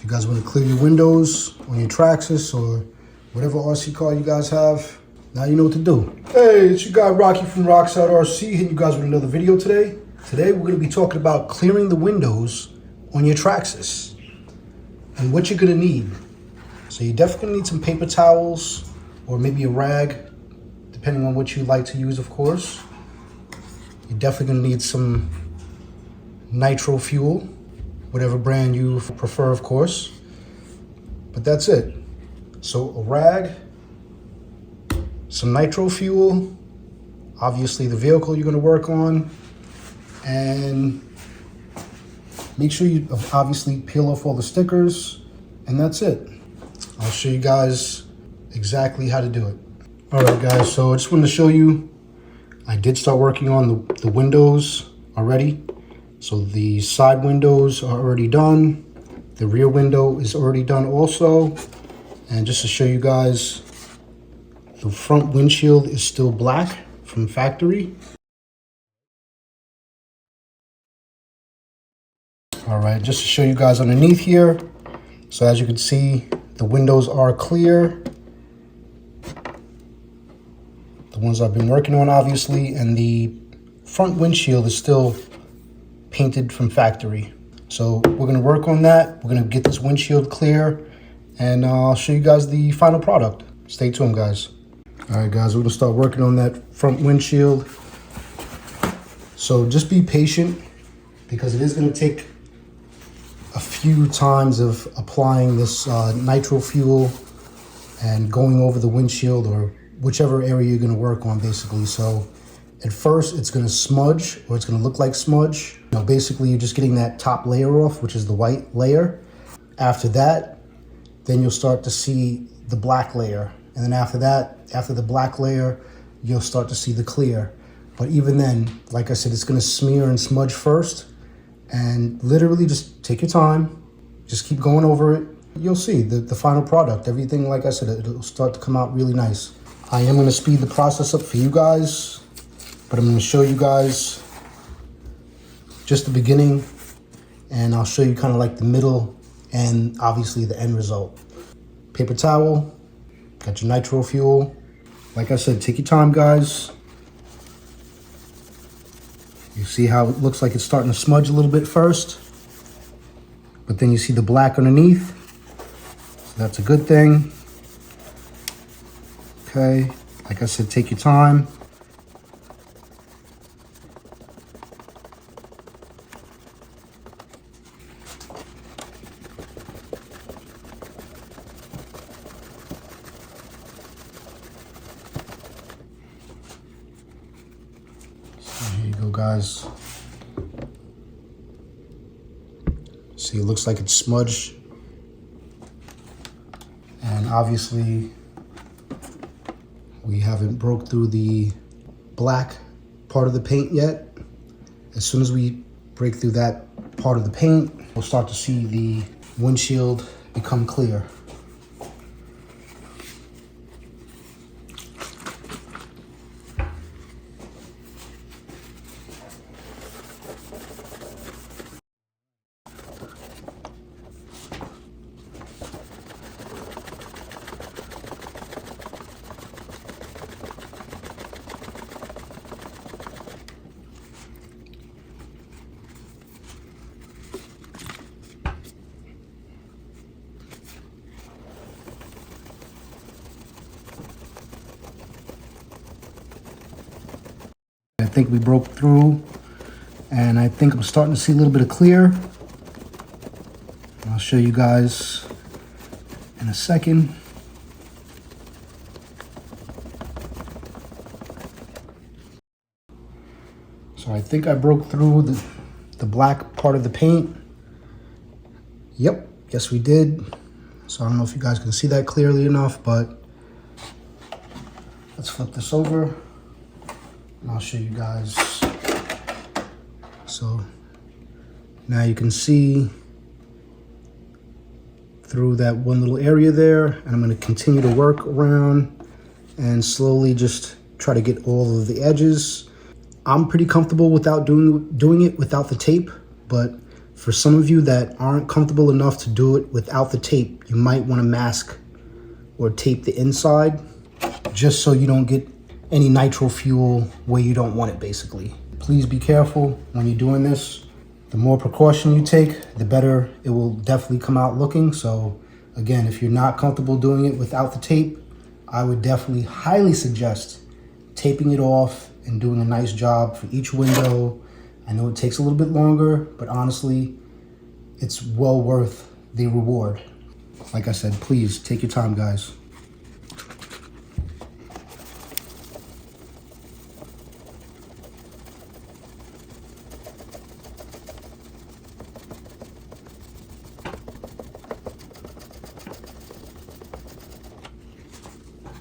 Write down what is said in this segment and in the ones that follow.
you guys want to clear your windows on your Traxxas or whatever RC car you guys have, now you know what to do. Hey, it's your guy Rocky from Rockside RC hitting you guys with another video today. Today we're going to be talking about clearing the windows on your Traxxas and what you're going to need. So you're definitely going to need some paper towels or maybe a rag, depending on what you like to use, of course. You're definitely going to need some nitro fuel, whatever brand you prefer, of course. But that's it. So a rag, some nitro fuel, obviously the vehicle you're going to work on, and make sure you obviously peel off all the stickers, and that's it. I'll show you guys exactly how to do it. All right, guys, so I just wanted to show you, I did start working on the windows already. So the side windows are already done. The rear window is already done also. And just to show you guys, the front windshield is still black from factory. All right, just to show you guys underneath here. So as you can see, the windows are clear. The ones I've been working on, obviously, and the front windshield is still painted from factory. So we're going to work on that. We're going to get this windshield clear, and I'll show you guys the final product. Stay tuned, guys. All right, guys, we're going to start working on that front windshield. So just be patient, because it is going to take a few times of applying this nitro fuel and going over the windshield or whichever area you're going to work on, basically. So at first it's going to smudge, or it's going to look like smudge. You know, basically you're just getting that top layer off, which is the white layer. After that, then you'll start to see the black layer. And then after that, after the black layer, you'll start to see the clear. But even then, like I said, it's going to smear and smudge first. And literally just take your time, just keep going over it. You'll see the final product. Everything, like I said, it'll start to come out really nice. I am going to speed the process up for you guys, but I'm going to show you guys just the beginning, and I'll show you kind of like the middle and obviously the end result. Paper towel, got your nitro fuel. Like I said, take your time, guys. You see how it looks like it's starting to smudge a little bit first, but then you see the black underneath. So that's a good thing. Okay, like I said, take your time. So here you go, guys. See, it looks like it's smudged. And obviously, we haven't broke through the black part of the paint yet. As soon as we break through that part of the paint, we'll start to see the windshield become clear. I think we broke through, and I think I'm starting to see a little bit of clear. I'll show you guys in a second. So I think I broke through the black part of the paint. Yep, yes we did. So I don't know if you guys can see that clearly enough, but let's flip this over. And I'll show you guys. So now you can see through that one little area there, and I'm going to continue to work around and slowly just try to get all of the edges. I'm pretty comfortable without doing it without the tape, but For some of you that aren't comfortable enough to do it without the tape, you might want to mask or tape the inside just so you don't get any nitro fuel where you don't want it, basically. Please be careful when you're doing this. The more precaution you take, the better it will definitely come out looking. So again, if you're not comfortable doing it without the tape, I would definitely highly suggest taping it off and doing a nice job for each window. I know it takes a little bit longer, but honestly, it's well worth the reward. Like I said, please take your time, guys.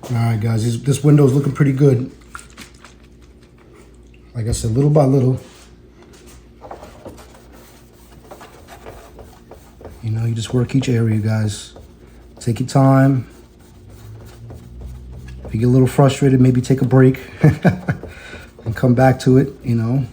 All right, guys, this window is looking pretty good. Like I said, little by little. You know, you just work each area, guys. Take your time. If you get a little frustrated, maybe take a break and come back to it, you know.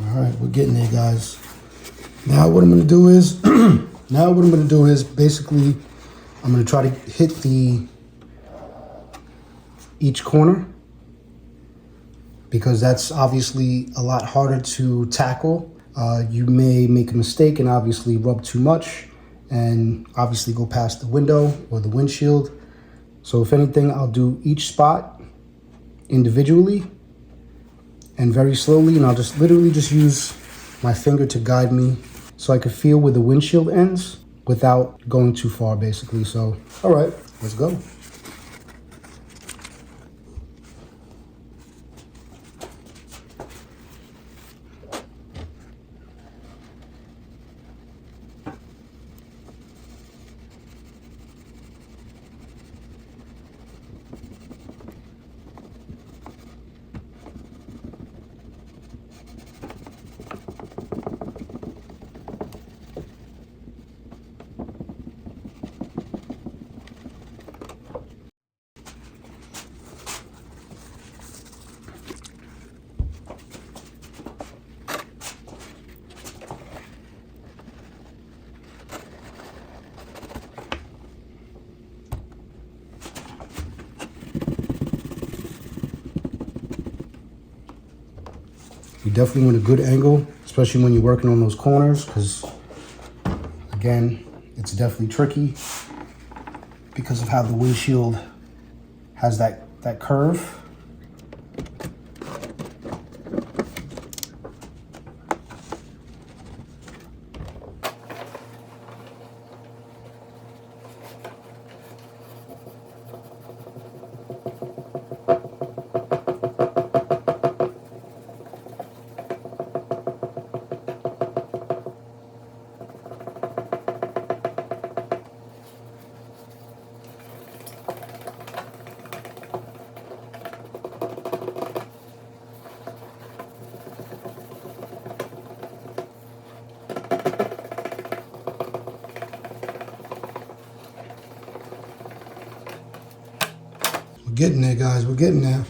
All right, we're getting there, guys. Now what I'm gonna do is, basically, I'm gonna try to hit each corner, because that's obviously a lot harder to tackle. You may make a mistake and obviously rub too much and obviously go past the window or the windshield. So if anything, I'll do each spot individually and very slowly, and I'll just literally just use my finger to guide me so I can feel where the windshield ends without going too far, basically. So, all right, let's go. You definitely want a good angle, especially when you're working on those corners, because again, it's definitely tricky because of how the windshield has that curve. We're getting there, guys. We're getting there.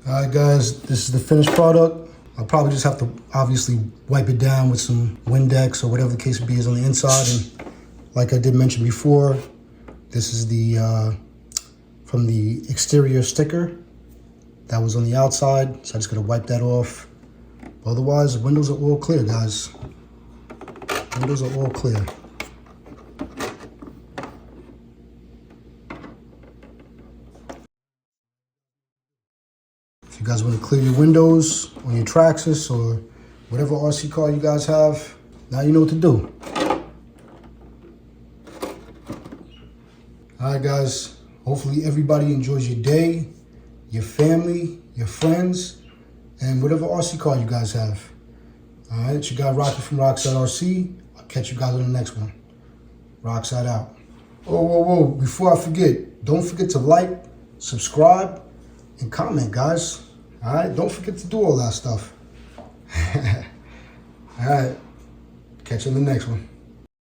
All right, guys, this is the finished product. I'll probably just have to obviously wipe it down with some Windex or whatever the case would be is on the inside. And like I did mention before, this is the from the exterior sticker that was on the outside. So I just gotta wipe that off. Otherwise, the windows are all clear, guys. Windows are all clear. If you guys want to clear your windows on your Traxxas or whatever RC car you guys have, now you know what to do. All right, guys. Hopefully everybody enjoys your day, your family, your friends, and whatever RC car you guys have. All right, it's your guy Rocky from Rockside RC. I'll catch you guys on the next one. Rockside out. Oh, whoa, whoa. Before I forget, don't forget to like, subscribe, and comment, guys. All right, don't forget to do all that stuff. All right, catch you in the next one.